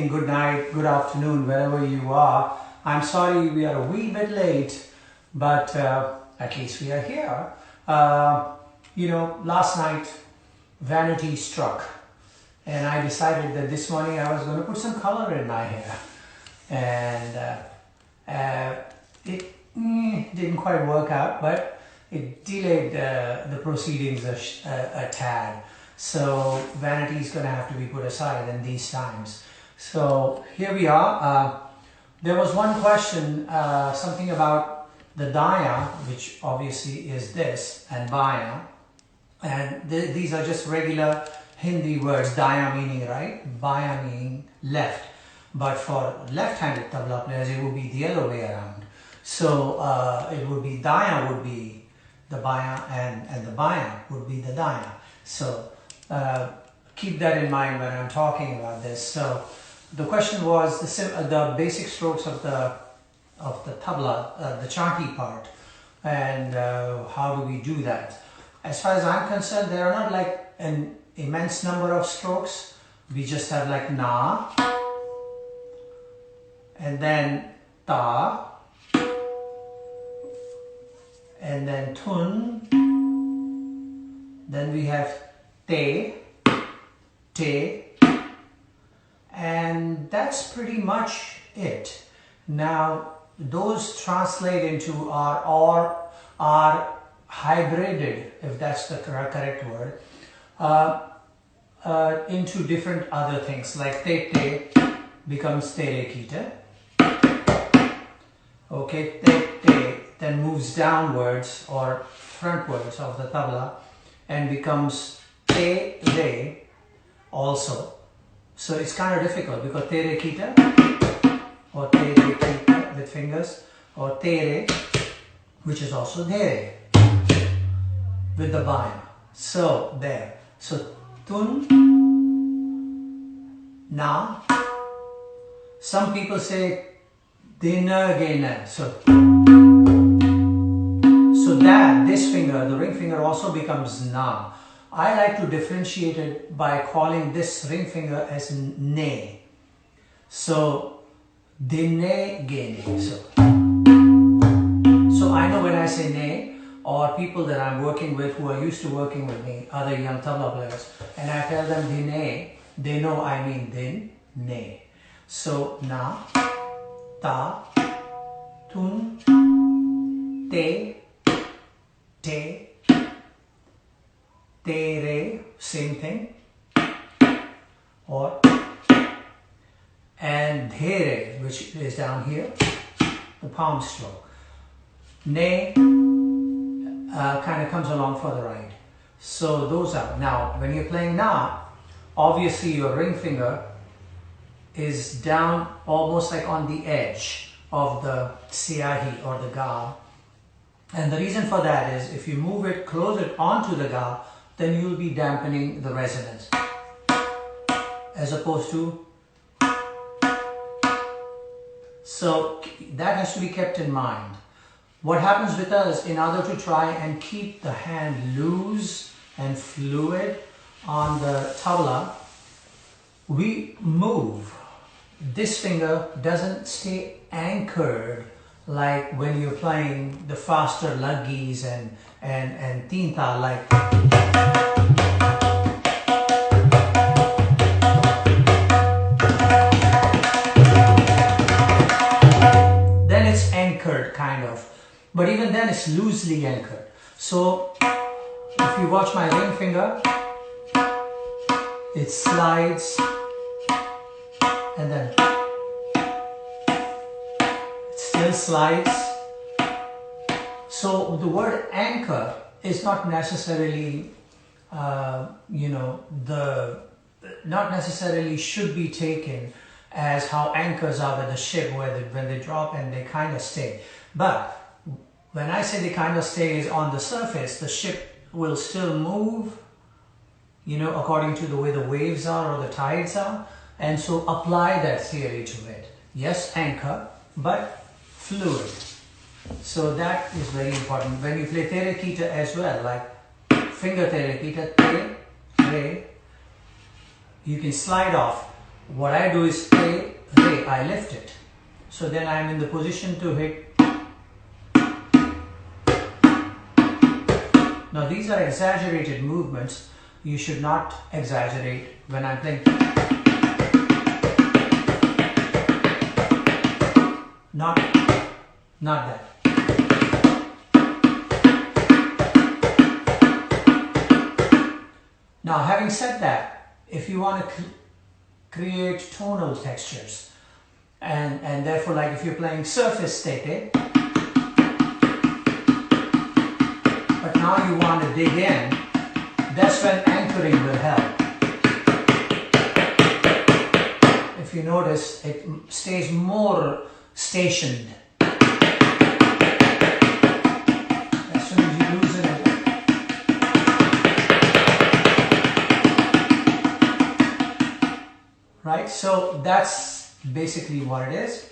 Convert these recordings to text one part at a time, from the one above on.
Good night, good afternoon, wherever you are. I'm sorry we are a wee bit late, but at least we are here. Last night vanity struck, and I decided that this morning I was going to put some color in my hair, and it didn't quite work out, but it delayed the proceedings a tad. So vanity is going to have to be put aside in these times. So here we are. There was one question, something about the daya, which obviously is this, and baya, and these are just regular Hindi words. Daya meaning right, baya meaning left, but for left-handed tabla players it would be the other way around. So it would be daya would be the baya, and the baya would be the daya. So keep that in mind when I'm talking about this. So the question was the basic strokes of the tabla, the chanti part, and how do we do that? As far as I'm concerned, there are not like an immense number of strokes. We just have like na, and then ta, and then tun, then we have te, te, and that's pretty much it. Now those translate into are hybrided, if that's the correct word, into different other things, like te te becomes tere kita. Okay, te te then moves downwards or frontwards of the tabla and becomes te re also. So it's kind of difficult because tere kita or tere kita with fingers, or tere, which is also dhere with the baya. So there. So tun, na. Some people say dina gena. So that this finger, the ring finger, also becomes na. I like to differentiate it by calling this ring finger as ne. So dine gene. So I know when I say ne, or people that I'm working with who are used to working with me, other young tabla players, and I tell them dine, they know I mean din, ne. So na, ta, tun, te, te, tere, same thing, or, and dhere, which is down here, the palm stroke. Ne kind of comes along for the right. So those are. Now when you're playing na, obviously your ring finger is down almost like on the edge of the siyahi or the ga, and the reason for that is if you move it, close it onto the ga, then you'll be dampening the resonance, as opposed to. So that has to be kept in mind. What happens with us, in order to try and keep the hand loose and fluid on the tabla, we move. This finger doesn't stay anchored like when you're playing the faster laggis and tinta, like. Then it's anchored kind of, but even then it's loosely anchored. So if you watch my ring finger, it slides and then it still slides. So the word anchor is not necessarily, not necessarily should be taken as how anchors are with the ship, where when they drop and they kind of stay. But when I say they kind of stay, is on the surface, the ship will still move, according to the way the waves are or the tides are. And so apply that theory to it. Yes, anchor, but fluid. So that is very important. When you play tere kita as well, like finger tere kita, te, re, you can slide off. what I do is play re, I lift it. So then I'm in the position to hit. Now these are exaggerated movements. You should not exaggerate when I'm playing. Not that. Now having said that, if you want to create tonal textures and therefore, like if you're playing surface tete, but now you want to dig in, that's when anchoring will help. If you notice, it stays more stationed. As soon as you loosen it, right? So that's basically what it is.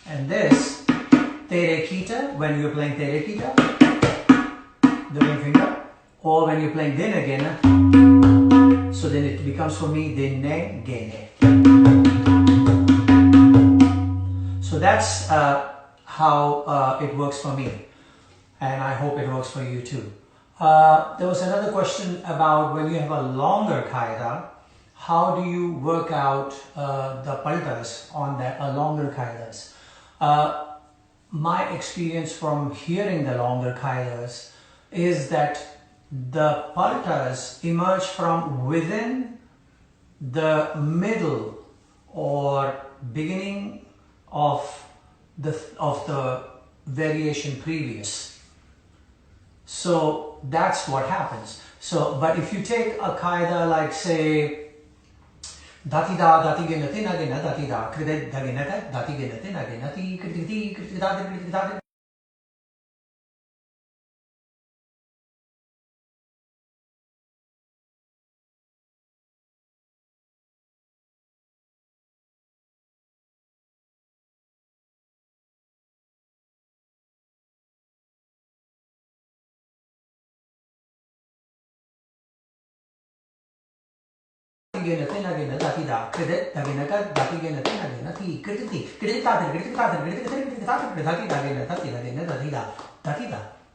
And this, tere kita, when you're playing tere kita, the ring finger, or when you're playing din again, so then it becomes for me dinne gene. So that's how it works for me, and I hope it works for you too. There was another question about when you have a longer qaida, how do you work out the paltas on that longer qaidas? My experience from hearing the longer qaidas is that the paltas emerge from within the middle or beginning of the variation previous. So that's what happens. So, but if you take a qaida like say Datida, datigena, tinagena, datida, credit, dagenata, datigena, tinagena, ti, criti, criticata. Tinagena, datida, credit, dagenaka, datigena, tinagena, ti, criti, criticata, datida,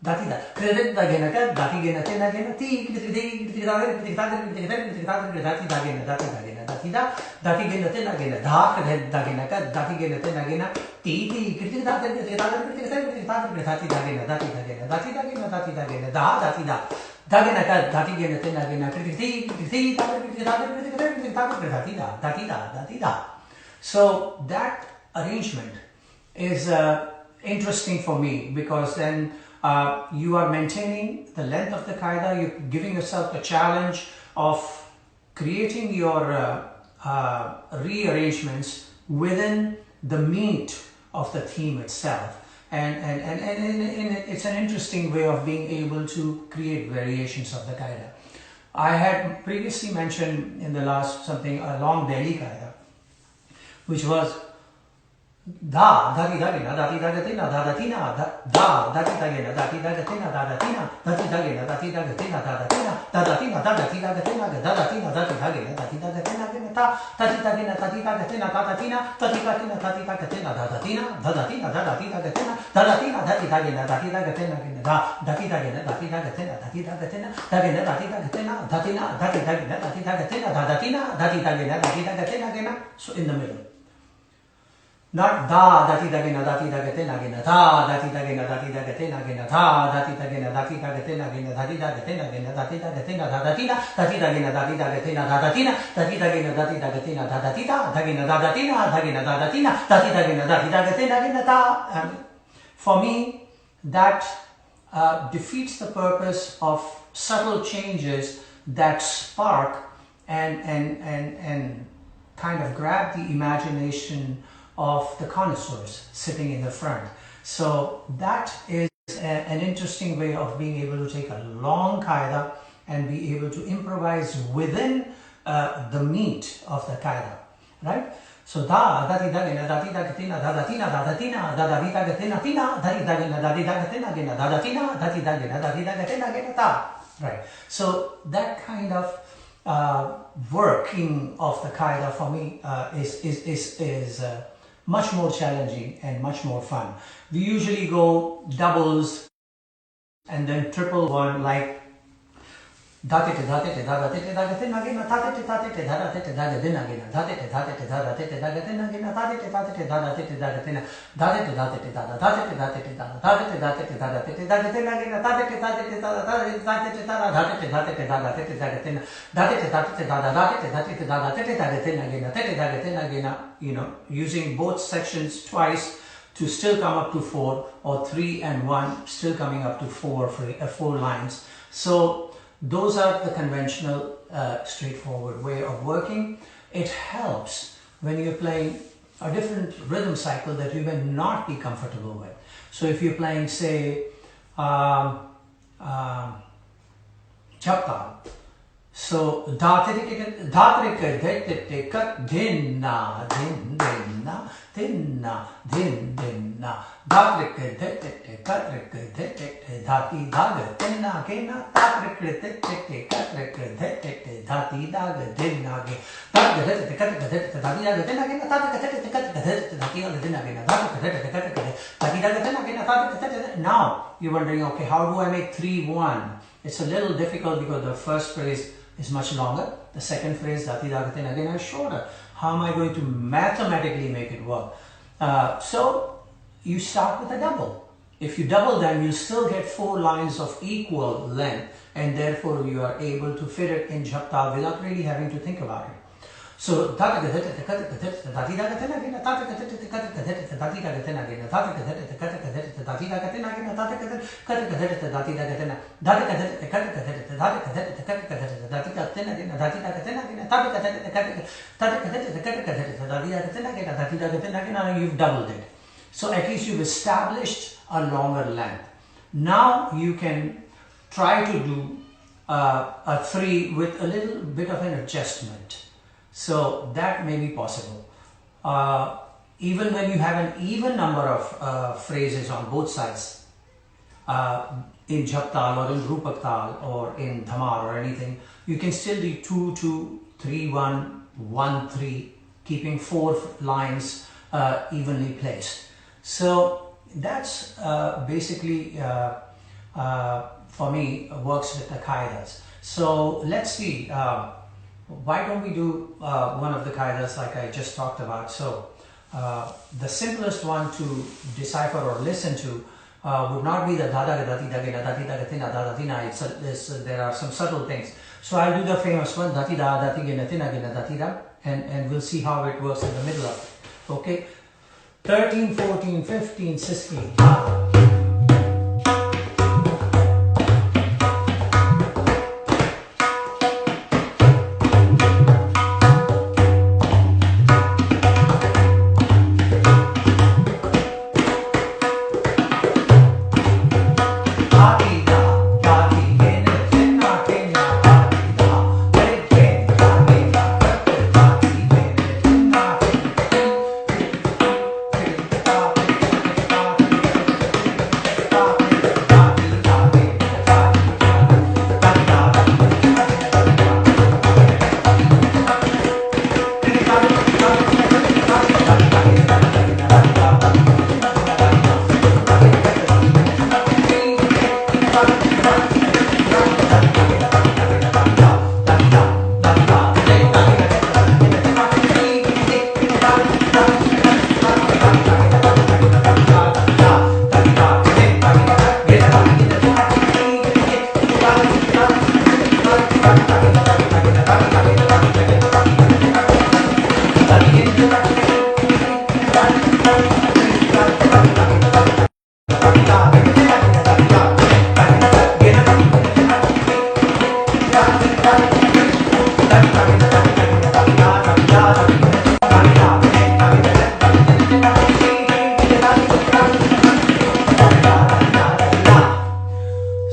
datida, credit, dagenaka, datigena, tinagena, ti, criticata, datigena, tinagena, da, credit, dagenaka, datigena, tinagena, ti, criticata, datida, dagenaka, datigena, tinagena, so that arrangement is interesting for me because then you are maintaining the length of the qaida, you're giving yourself a challenge of creating your rearrangements within the meat of the theme itself. And it's an interesting way of being able to create variations of the qaida. I had previously mentioned in the last something a long Delhi qaida, which was da, dati dagena, dati dagatina, dadatina, da, dati dagena, dati dagatina, dadatina, dati dagena, dati dagatina, dadatina, dadatina, dati dagatina, dadatina, dati dagena, dati dagatina, ta, dati dagena, dati dagatina, dadatina, dati dagena, dati dagatina, dadatina, dadatina, dati dagatina, dadatina, dati dagena, dati dagatina, da, dati dagena, dati dagatina, dati dagatina, dagena, dati dagatina, datina, dati dagena, dati dagatina, dadatina, dati dagena, dati dagatina, so in the middle. Not da, dati dagena, dati dagatena, gena, da, dati dagena, dati dagatena, gena, da, dati dagena, dati dagatena, gena, dati dagatena, gena, dati dagatena, dadatina, dati dagena, dati dagatena, dadatina, dati dagena, dati dagatena, dadatita, dagena, dadatina, dagena, dadatina, dati dagena, dati dagatena, gena, da. For me, that defeats the purpose of subtle changes that spark and kind of grab the imagination of the connoisseurs sitting in the front. So that is an interesting way of being able to take a long qaida and be able to improvise within the meat of the qaida, right? So da, dati dagena, dati dagatina, dadatina, dadatina, dadavita gatina, tina, dati dagena, dati dagatina, gena, dadatina, dati dagena, dati dagatina, gena, ta. right? So that kind of working of the qaida for me is much more challenging and much more fun. We usually go doubles and then triple one, like dhate te dhate te dhate te dhate te nagina dhate te dhate te dhate te dhate te nagina dhate te dhate te dhate te dhate te nagina dhate te dhate te dhate te dhate te dhate te dhate te dhate te dhate te dhate te dhate te dhate te dhate te nagina dhate te dhate te dhate te dhate te dhate te dhate te dhate te dhate te dhate te dhate te dhate te dhate te dhate te nagina dhate dhate te nagina, you know, using both sections twice to still come up to 4, or 3 and 1 still coming up to 4 lines. So those are the conventional, straightforward way of working. It helps when you're playing a different rhythm cycle that you may not be comfortable with. So if you're playing, say, chaptal, so now you're wondering, okay, how do I make 3-1? It's a little difficult because the first phrase is much longer, the second phrase dhati dhagatin again is shorter. How am I going to mathematically make it work? So you start with a double. If you double them, you'll still get 4 lines of equal length, and therefore you are able to fit it in chaptal without really having to think about it. So you've doubled it. So at least you've established a longer length. Now you can try to do a 3 with a little bit of an adjustment. So that may be possible. Even when you have an even number of phrases on both sides, in Japtal or in Rupak Tal or in Dhamar or anything, you can still do 2-2, 3-1, 1-3, keeping 4 lines evenly placed. So that's basically, for me, works with the qaidas. So let's see. Why don't we do one of the qaidas like I just talked about? So the simplest one to decipher or listen to would not be the dada dati dagina dati dagatina dadatina. There are some subtle things. So I'll do the famous one, dati da dati gina tina gina dati da, and we'll see how it works in the middle of it. Okay, 13, 14, 15, 16.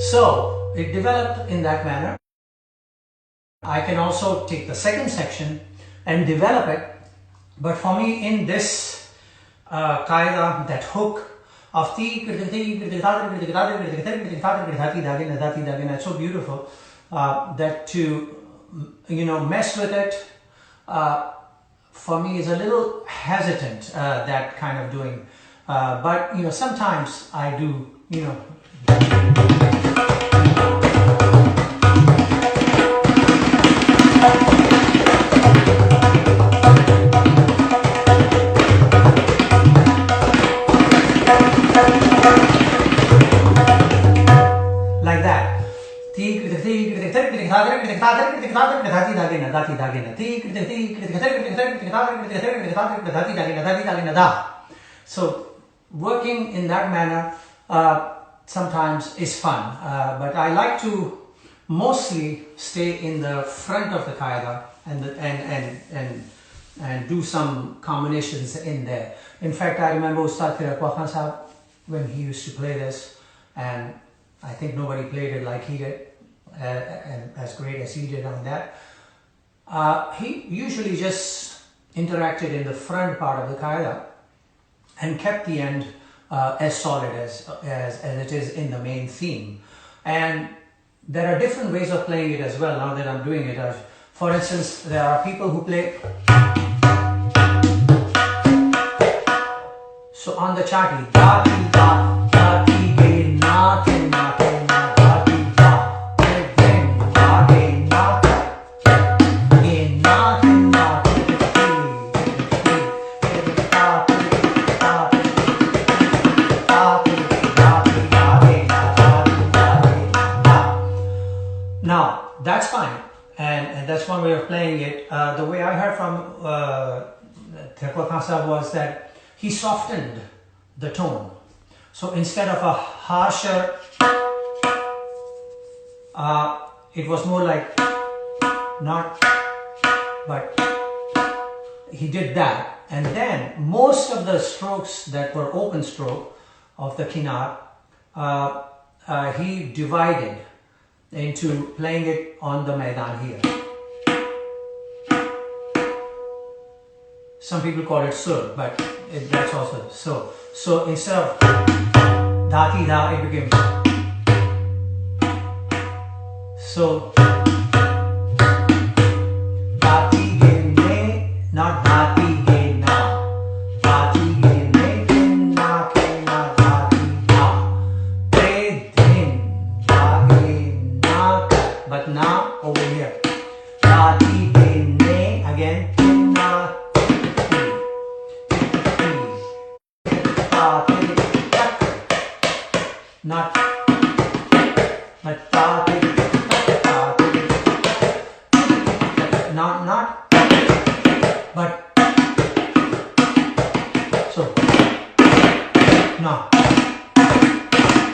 So it developed in that manner. I can also take the second section and develop it, but for me in this qaida, that hook of ti, it's so beautiful that to mess with it for me is a little hesitant, that kind of doing, but sometimes I do like that. So working in that manner sometimes is fun, but I like to mostly stay in the front of the qaida and do some combinations in there. In fact, I remember Ustad Sahab when he used to play this, and I think nobody played it like he did, and as great as he did on that. He usually just interacted in the front part of the qaida and kept the end as solid as it is in the main theme. And there are different ways of playing it as well now that I'm doing it. For instance, there are people who play. So on the chati, da ti da ti ge na ke na ke na da ti da ge na ge na ge na ke na Now that's fine, and that's one way of playing it. The way I heard from Khan Sahib was that he softened the tone. So instead of a harsher, it was more like not, but he did that. And then most of the strokes that were open stroke of the kinar, he divided into playing it on the maidan here. Some people call it sur, but that's also so. So instead of dhati dha, it became so. Dhati ge ne, not dhati ge na. Dhati ge ne ke na dhati dha. Pre dhin dha ge na, but now over here. Dhati ge ne again. Not, but not, but so no.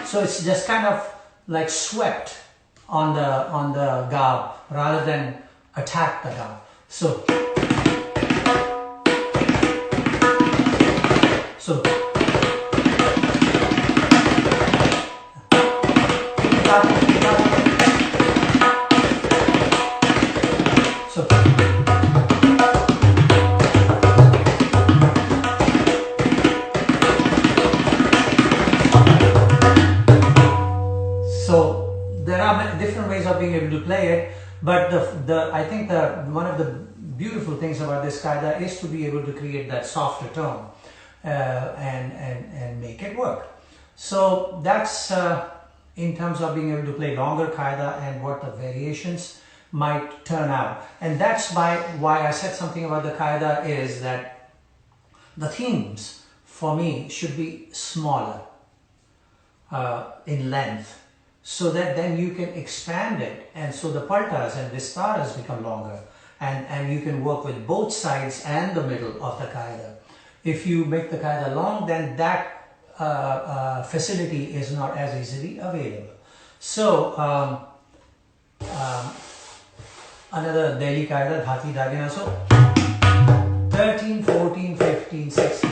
So it's just kind of like swept on the gab rather than attack the gab. So. So there are different ways of being able to play it, but I think one of the beautiful things about this qaida is to be able to create that softer tone and make it work. So that's in terms of being able to play longer qaida and what the variations might turn out. And that's why I said something about the qaida is that the themes for me should be smaller in length, so that then you can expand it, and so the paltas and vistaras become longer, and you can work with both sides and the middle of the qaida. If you make the qaida long, then that facility is not as easily available. So another daily qaida, dhati dhagina. So 13, 14, 15, 16.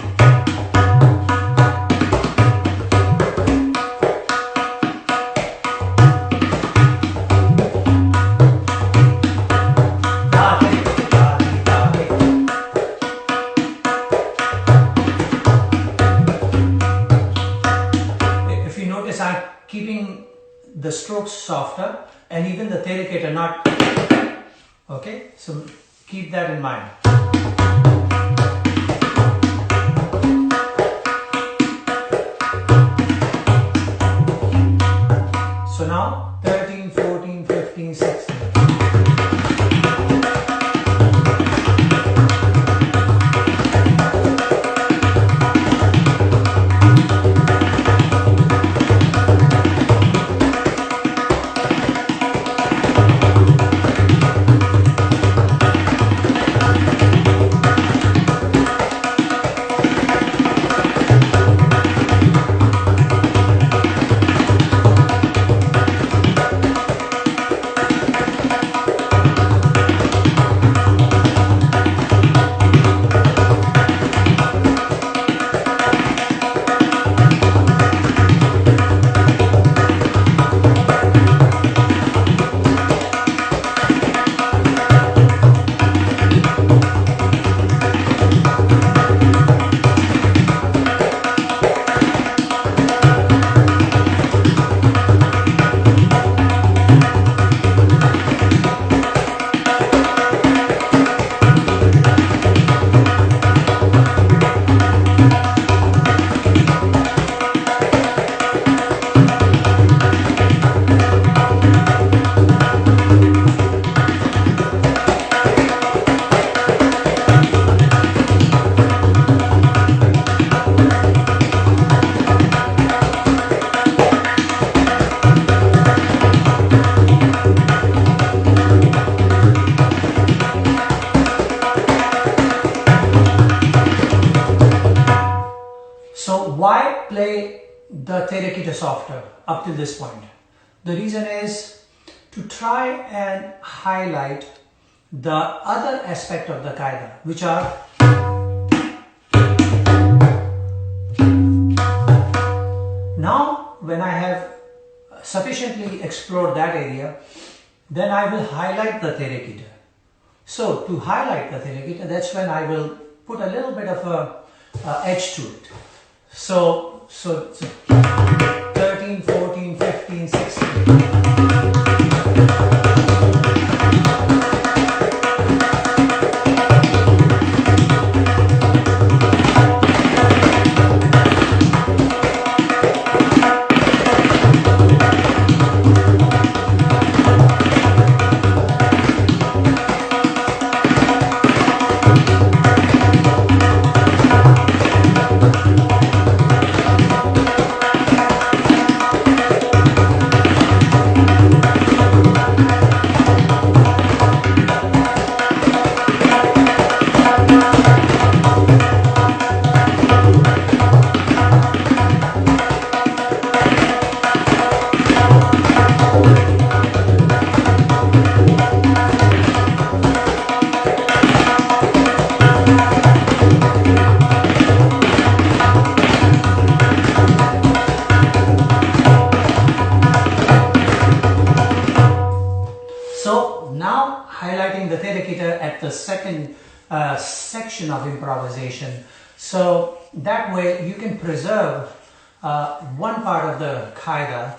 the strokes softer, and even the terikita not. Okay, so keep that in mind. So now 13, 14, 15, 16. Why play the terikita softer up to this point? The reason is to try and highlight the other aspect of the qaida, which are now when I have sufficiently explored that area, then I will highlight the terikita. So to highlight the terikita, that's when I will put a little bit of a edge to it. So 13, 14, 15, 16. The second section of improvisation, so that way you can preserve one part of the qaida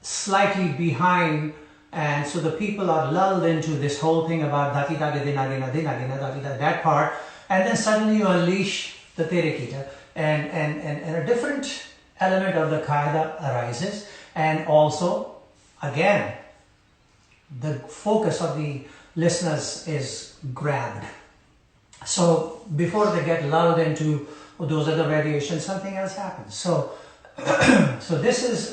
slightly behind, and so the people are lulled into this whole thing about that part, and then suddenly you unleash the terikita, and a different element of the qaida arises, and also again the focus of the listeners is grabbed. So before they get lulled into those other variations, something else happens. So, so this is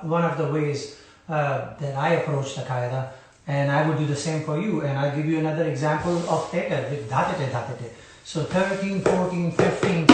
one of the ways that I approach the qaida, and I would do the same for you. And I'll give you another example of theta with dhatete dhatete. So 13, 14, 15.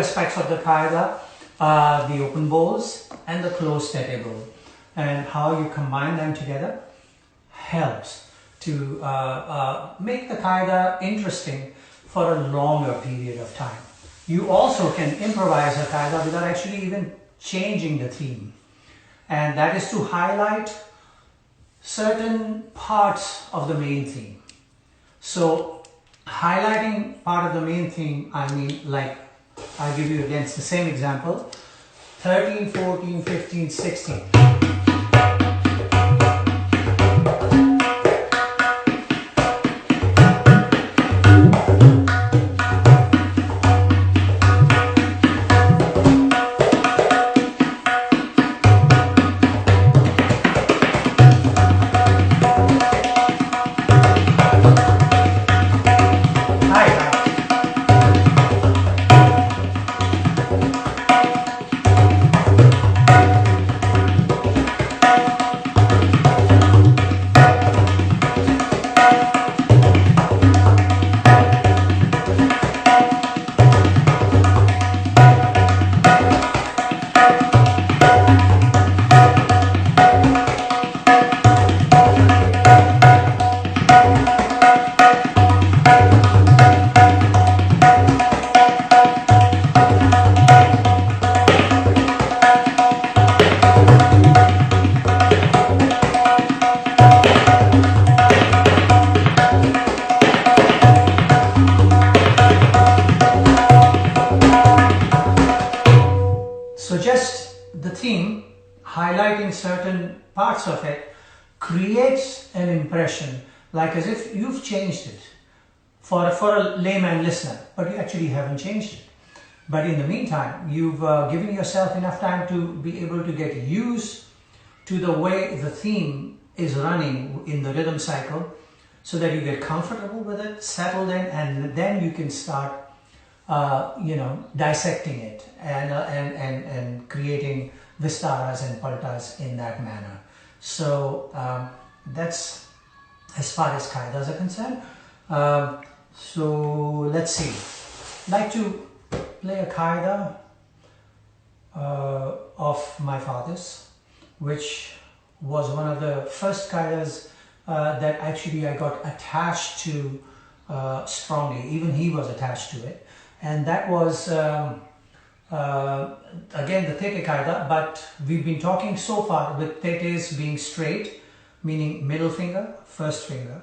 aspects of the qaida, the open bowls and the closed tete bowl, and how you combine them together helps to make the qaida interesting for a longer period of time. You also can improvise a qaida without actually even changing the theme, and that is to highlight certain parts of the main theme. So highlighting part of the main theme, I mean, like, I'll give you again the same example, 13, 14, 15, 16. So just the theme, highlighting certain parts of it, creates an impression like as if you've changed it for a layman listener, but you actually haven't changed it. But in the meantime, you've given yourself enough time to be able to get used to the way the theme is running in the rhythm cycle, so that you get comfortable with it, settled in, and then you can start dissecting it and creating vistaras and paltas in that manner. So that's as far as qaidas are concerned. So let's see. I'd like to play a qaida of my father's, which was one of the first qaidas that actually I got attached to strongly. Even he was attached to it. And that was, again, the tete qaida, but we've been talking so far with tetes being straight, meaning middle finger, first finger.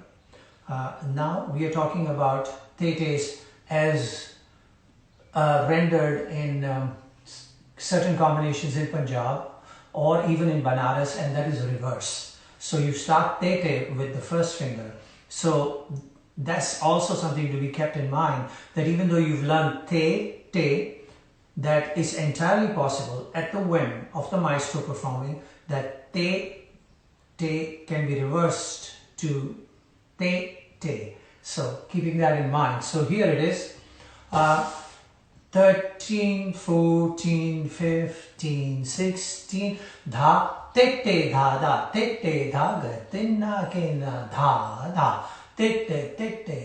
Now we are talking about tetes as rendered in certain combinations in Punjab or even in Banaras, and that is reverse. So you start tete with the first finger. So that's also something to be kept in mind, that even though you've learned te, that is entirely possible at the whim of the maestro performing, that te can be reversed to te. So keeping that in mind. So here it is. 13, 14, 15, 16, dha, te, dha, da, te, dha, ga, tinna, kena, dha. Tete,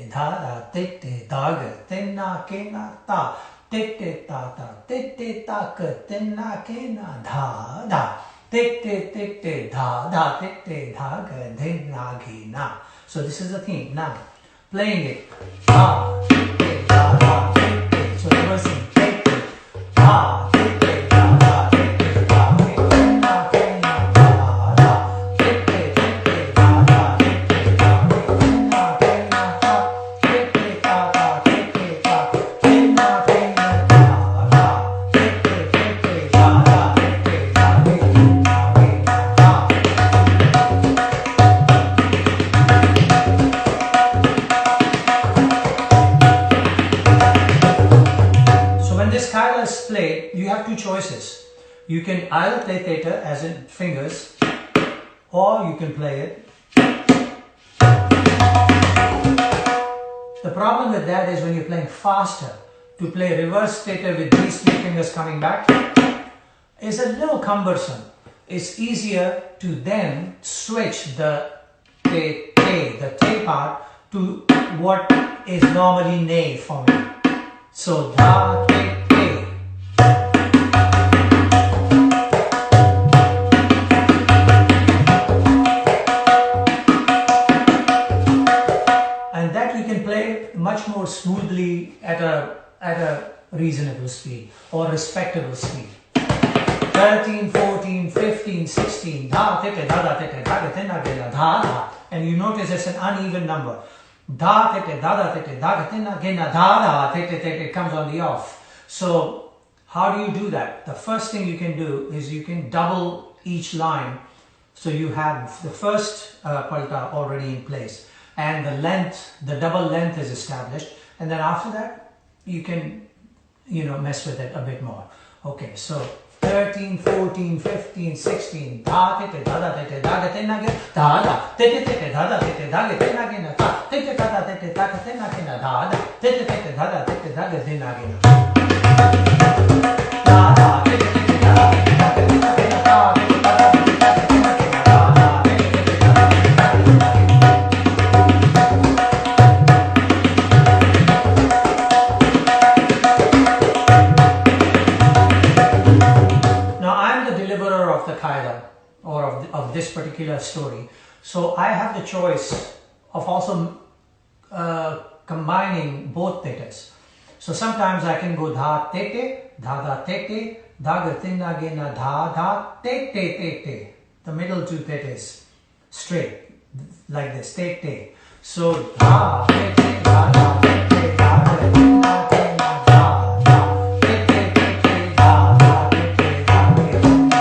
dha, da, tete, da, ga, tinna, kena, ta. Tete, ta, tete, ta, ka, tinna, kena, da. Tete, dha, da, tete, dha, ga, tinna, kena. So this is the theme. Now, playing it. Da, tete, da, da, tete. So reversing. Tete, da, tete, da, da, tete, da, ga, tinna, kena, da, da. Tete, da, da, tete, da, ga, tinna, kena, da. Tete, da, da, tete, da, tinna, kena, da, da. Tete, da, da, tete, da, ga, tinna, kena, da. When this qaida is played, you have two choices. You can either play theta as in fingers, or you can play it. The problem with that is when you're playing faster, to play reverse theta with these three fingers coming back is a little cumbersome. It's easier to then switch the te part to what is normally ne for me. So da, te, be at a reasonable speed or respectable speed. 13, 14, 15, 16, da, tete, da, da, tete, da, tena, gena, da, da. And you notice it's an uneven number. Da, tete, da, da, tete, da, tena, gena, da, da, tete, tete, it comes on the off. So how do you do that? The first thing you can do is you can double each line. So you have the first palta already in place and the length, the double length is established. And then after that, you can, mess with it a bit more. Okay, so 13, 14, 15, 16, da, tete, da, da, tete, da, da, tena, ge, da, da, tete, tete, da, da, tete, da, ge, tena, ge, na, da, tete, da, da, tete, da, ge, tena, ge, na, da, da, tete, tete, da, da, tete, da, ge, tena, ge, na, da, da, tete, tete, da, da, tete, da, ge, tena, ge, na, da, tete, da, da, tete, da, ge, tena, ge, na, da, da, tete, tete, da, da, tete, da, ge, tena, ge, na. Of the qaida or of this particular story, so I have the choice of also combining both tetes. So sometimes I can go dha tete, dha da tete, da ga tinna gena dha da tete tete. The middle two tetes straight like this, tete. So dha tete, dha da tete, da ga tinna gena dha da tete tete, dha da tete, da ga tinna.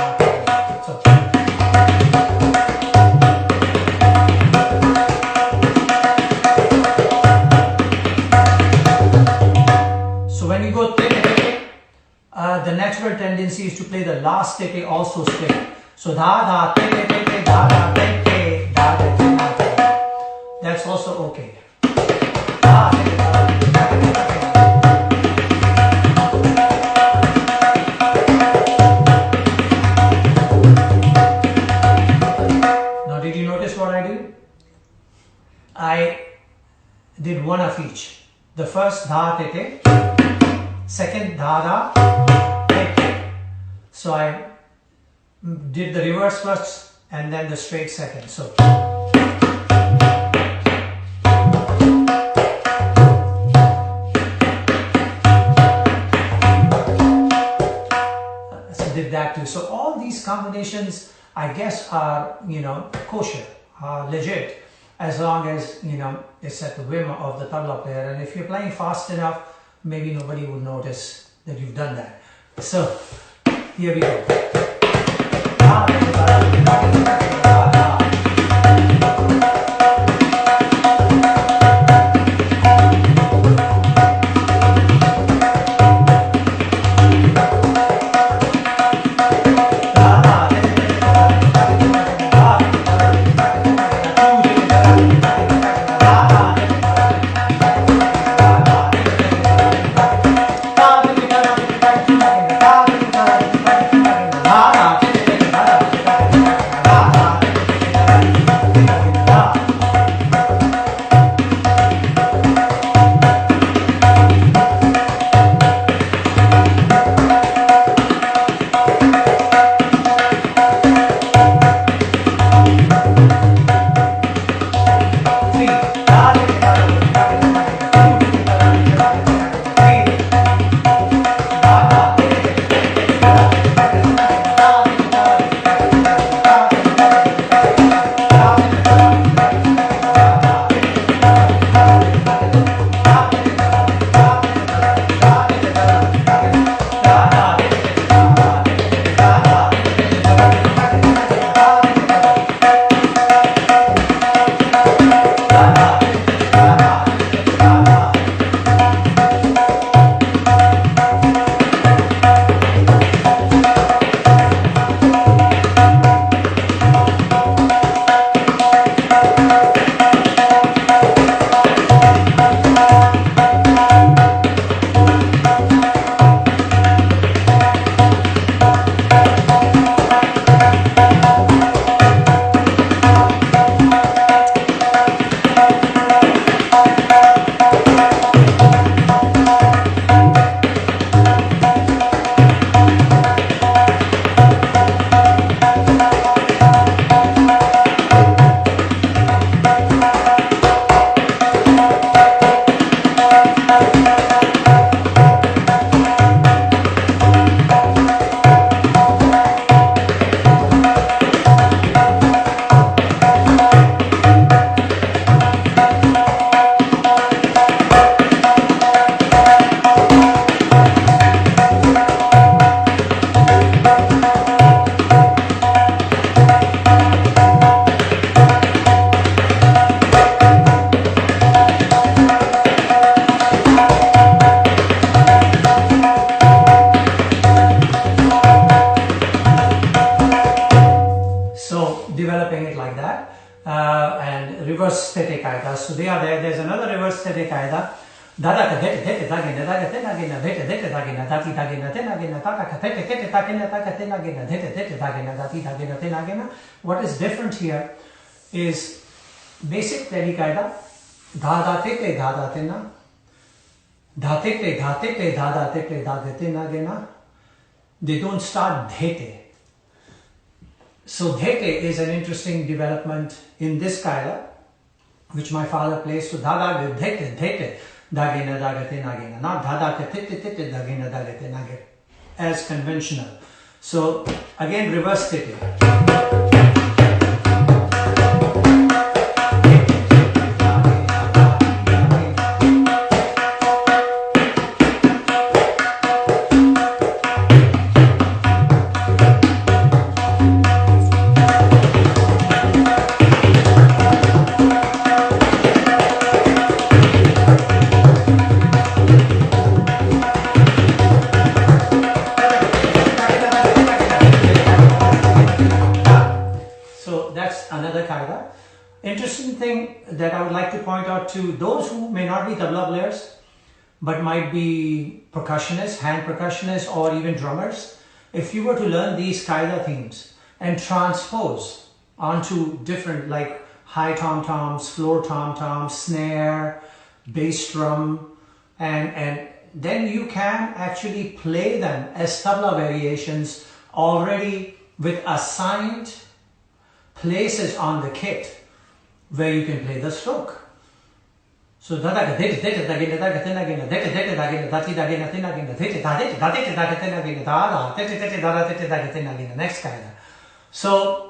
So when you go tete tete, the natural tendency is to play the last tete also straight. So da da tete tete, da da tete, da da tete. That's also okay. Da tete da da tete, da tete. Now did you notice what I did? I did one of each. The first da tete, second da da tete. So I did the reverse first and then the straight second. So did that too. So all these combinations, I guess, are kosher, are legit, as long as it's at the whim of the tabla player. And if you're playing fast enough, maybe nobody would notice that you've done that. So here we go. developing it like that. And reverse sthetic kaida. So they are there. There's another reverse sthetic kaida. Dada ka dhete dhete dhagina dhaga tena gina dhete dhete dhagina dhati dhagina tena gina tata ka dhete dhete dhagina dhaga tena gina dhete dhete dhagina dhati dhagina tena gina. What is different here is basic Teli kaida. Dada tete dada tena. Dhatete dhatete dada tete dhaga tena gina. They don't start dhete. So dhete is an interesting development in this kaida, which my father plays. So dada dhete dhete. Dagina dagate nagina, not dada tete tete dagina dagate nagate, as conventional. So again, reverse tete. Interesting thing that I would like to point out to those who may not be tabla players but might be percussionists, hand percussionists, or even drummers. If you were to learn these kaida themes and transpose onto different, like high tom-toms, floor tom-toms, snare, bass drum, and then you can actually play them as tabla variations already with assigned places on the kit where you can play the stroke. So next kaida. So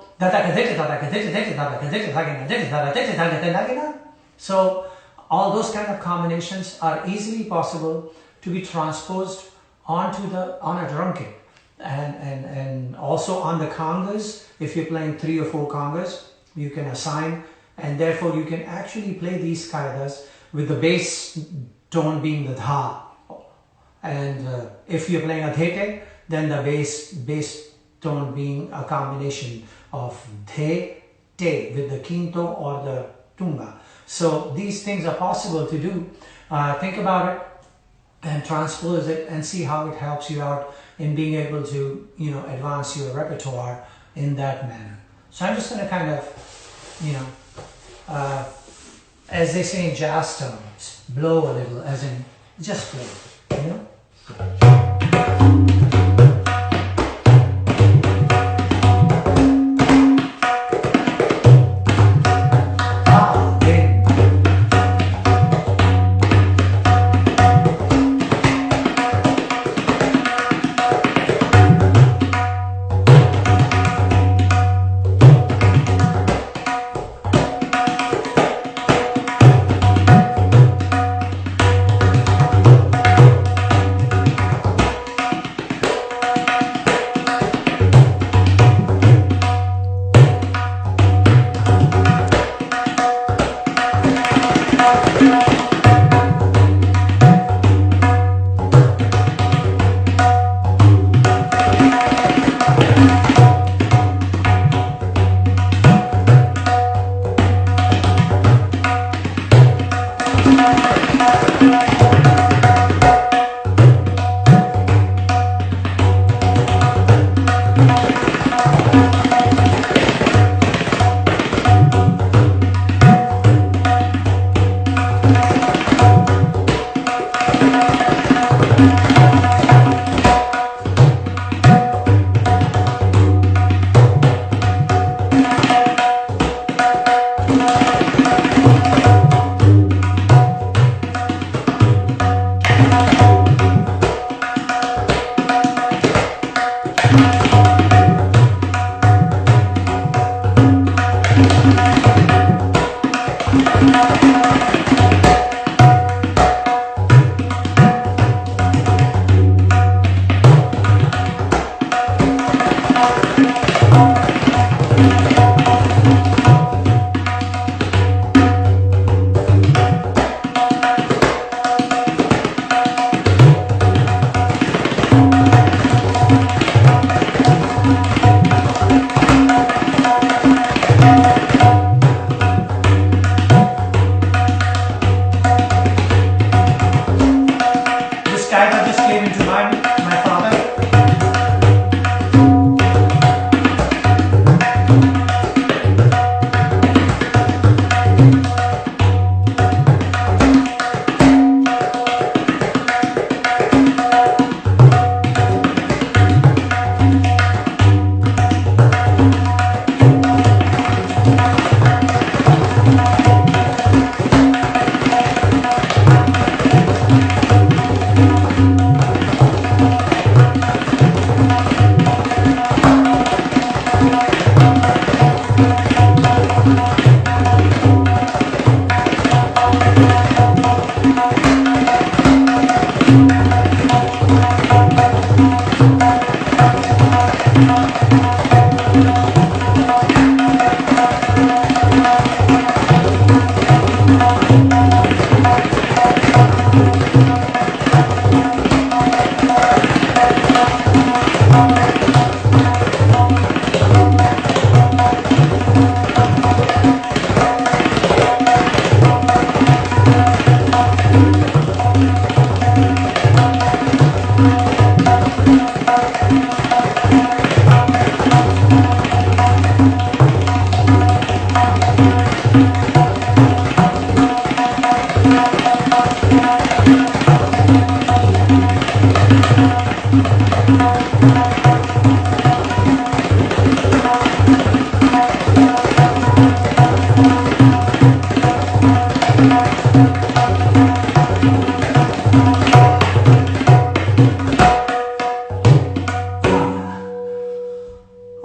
so all those kind of combinations are easily possible to be transposed on a drum kit, and also on the congas. If you're playing 3 or 4 congas, you can assign, and therefore you can actually play these kaidas with the bass tone being the dha. And if you're playing a dhete, then the bass tone being a combination of the, te with the quinto or the tunga. So these things are possible to do. Think about it and transpose it and see how it helps you out in being able to, advance your repertoire in that manner. So I'm just going to kind of, as they say in jazz terms, blow a little, as in just play,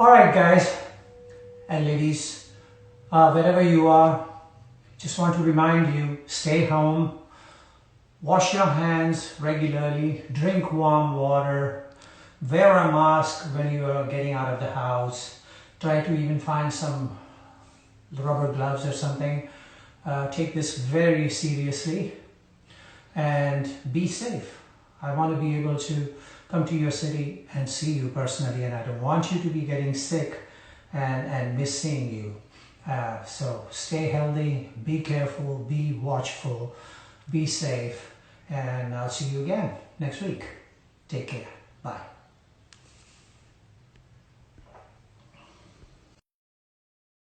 Alright guys and ladies, wherever you are, just want to remind you, stay home, wash your hands regularly, drink warm water, wear a mask when you are getting out of the house, try to even find some rubber gloves or something. Take this very seriously and be safe. I want to be able to come to your city and see you personally, and I don't want you to be getting sick and miss seeing you. So stay healthy, be careful, be watchful, be safe, and I'll see you again next week. Take care. Bye.